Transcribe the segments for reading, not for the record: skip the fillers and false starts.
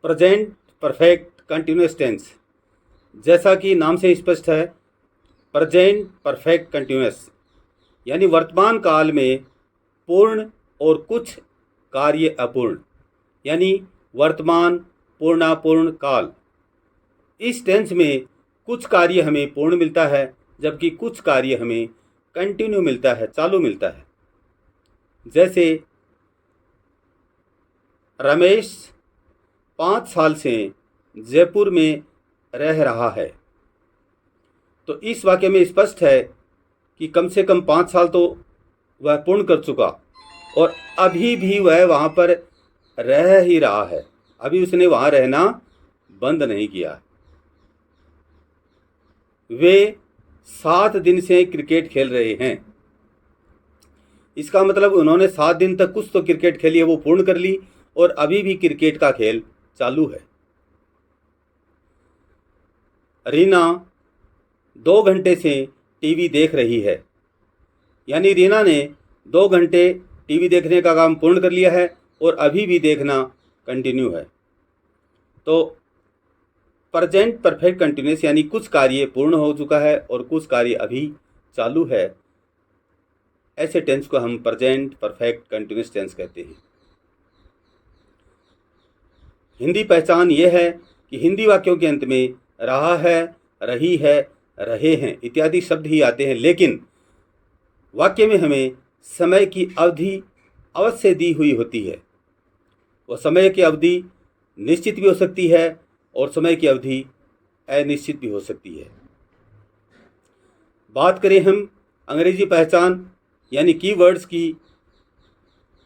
Present perfect continuous tense, जैसा कि नाम से स्पष्ट है, प्रेजेंट परफेक्ट कंटिन्यूअस यानी वर्तमान काल में पूर्ण और कुछ कार्य अपूर्ण, यानी वर्तमान पूर्णापूर्ण काल। इस टेंस में कुछ कार्य हमें पूर्ण मिलता है जबकि कुछ कार्य हमें कंटिन्यू मिलता है, चालू मिलता है। जैसे रमेश 5 साल से जयपुर में रह रहा है, तो इस वाक्य में स्पष्ट है कि कम से कम 5 साल तो वह पूर्ण कर चुका और अभी भी वह वहाँ पर रह ही रहा है, अभी उसने वहाँ रहना बंद नहीं किया। वे 7 दिन से क्रिकेट खेल रहे हैं, इसका मतलब उन्होंने 7 दिन तक कुछ तो क्रिकेट खेली है, वो पूर्ण कर ली और अभी भी क्रिकेट का खेल चालू है। रीना 2 घंटे से टीवी देख रही है, यानी रीना ने 2 घंटे टीवी देखने का काम पूर्ण कर लिया है और अभी भी देखना कंटिन्यू है। तो प्रेजेंट परफेक्ट कंटिन्यूअस यानी कुछ कार्य पूर्ण हो चुका है और कुछ कार्य अभी चालू है, ऐसे टेंस को हम प्रेजेंट परफेक्ट कंटिन्यूअस टेंस कहते हैं। हिंदी पहचान ये है कि हिंदी वाक्यों के अंत में रहा है, रही है, रहे हैं इत्यादि शब्द ही आते हैं, लेकिन वाक्य में हमें समय की अवधि अवश्य दी हुई होती है। वह समय की अवधि निश्चित भी हो सकती है और समय की अवधि अनिश्चित भी हो सकती है। बात करें हम अंग्रेजी पहचान यानी कीवर्ड्स की,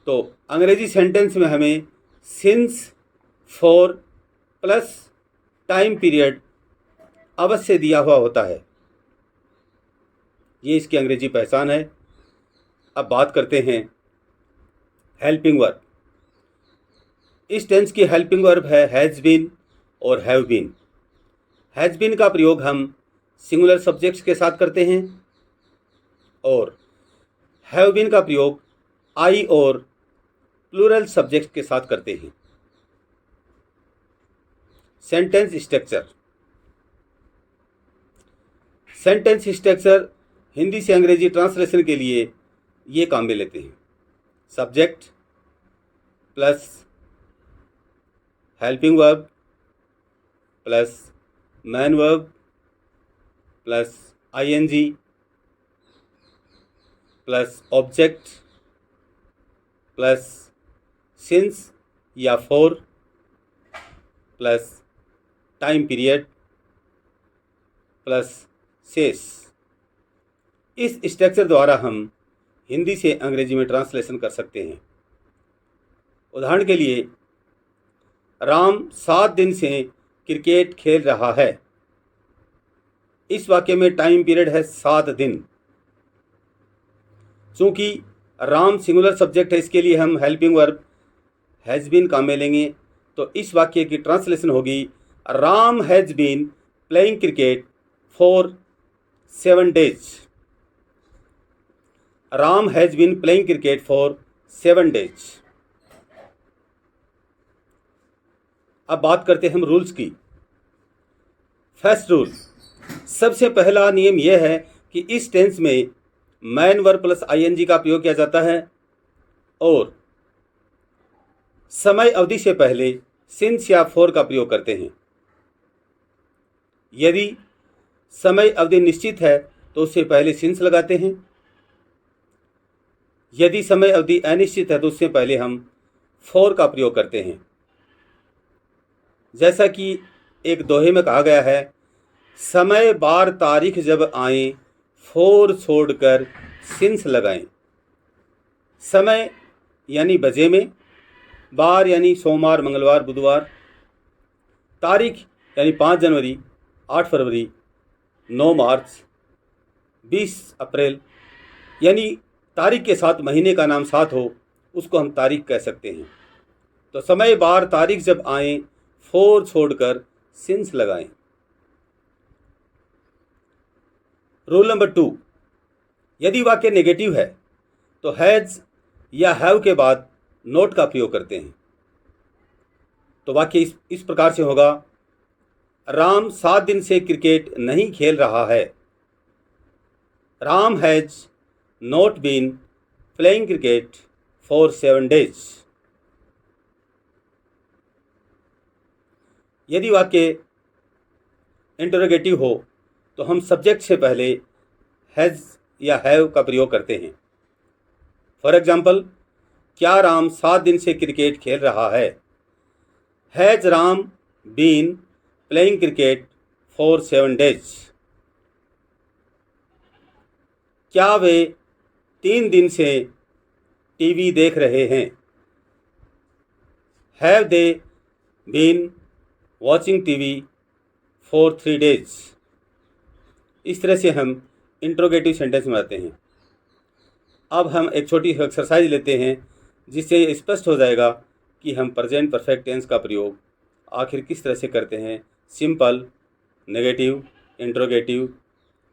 तो अंग्रेजी सेंटेंस में हमें since, for plus time period अवश्य दिया हुआ होता है, ये इसकी अंग्रेजी पहचान है। अब बात करते हैं हेल्पिंग वर्ब। इस टेंस की हेल्पिंग वर्ब है हैज़ बीन और हैव बीन। हैज़ बीन का प्रयोग हम सिंगुलर सब्जेक्ट्स के साथ करते हैं और हैव बीन का प्रयोग आई और प्लूरल सब्जेक्ट के साथ करते हैं। Sentence structure. Sentence structure Hindi से अंग्रेजी ट्रांसलेशन के लिए ये काम में लेते हैं। Subject plus helping verb plus main verb plus ING plus object plus since या for plus time period plus सेस। इस स्ट्रक्चर द्वारा हम हिंदी से अंग्रेजी में ट्रांसलेशन कर सकते हैं। उदाहरण के लिए, राम 7 दिन से क्रिकेट खेल रहा है। इस वाक्य में टाइम पीरियड है 7 दिन। चूंकि राम सिंगुलर सब्जेक्ट है, इसके लिए हम हेल्पिंग वर्ब हैज़ बीन काम में लेंगे, तो इस वाक्य की ट्रांसलेशन होगी Ram has been playing cricket for 7 days। Ram has been playing cricket for 7 days। अब बात करते हैं हम रूल्स की। फर्स्ट रूल, सबसे पहला नियम यह है कि इस टेंस में मैन वर्ब प्लस आईएनजी का प्रयोग किया जाता है और समय अवधि से पहले सिंस या फॉर का प्रयोग करते हैं। यदि समय अवधि निश्चित है तो उससे पहले सिंस लगाते हैं, यदि समय अवधि अनिश्चित है तो उससे पहले हम फॉर का प्रयोग करते हैं। जैसा कि एक दोहे में कहा गया है, समय बार तारीख जब आए फॉर छोड़कर सिंस लगाएं। समय यानी बजे में, बार यानी सोमवार, मंगलवार, बुधवार, तारीख यानी 5 जनवरी, 8 फरवरी, 9 मार्च, 20 अप्रैल, यानी तारीख के साथ महीने का नाम साथ हो उसको हम तारीख कह सकते हैं। तो समय बार तारीख जब आए फॉर छोड़कर सिंस लगाएं। रूल नंबर 2, यदि वाक्य नेगेटिव है तो हैज़ या हैव के बाद नोट का प्रयोग करते हैं। तो वाक्य इस प्रकार से होगा, राम 7 दिन से क्रिकेट नहीं खेल रहा है। Ram has not been playing cricket for 7 days। यदि वाक्य इंटरोगेटिव हो तो हम सब्जेक्ट से पहले हैज़ या हैव का प्रयोग करते हैं। फॉर एग्जाम्पल, क्या राम 7 दिन से क्रिकेट खेल रहा है? Has Ram been playing cricket for 7 days। क्या वे 3 दिन से टीवी देख रहे हैं? Have they been watching TV for 3 days। इस तरह से हम इंट्रोगेटिव सेंटेंस बनाते हैं। अब हम एक छोटी एक्सरसाइज लेते हैं जिससे ये स्पष्ट हो जाएगा कि हम प्रेजेंट परफेक्ट टेंस का प्रयोग आखिर किस तरह से करते हैं। Simple, negative, interrogative,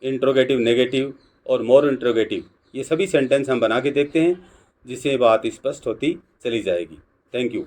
interrogative negative और मोर इंट्रोगेटिव, ये सभी सेंटेंस हम बना के देखते हैं जिससे बात स्पष्ट होती चली जाएगी। Thank you.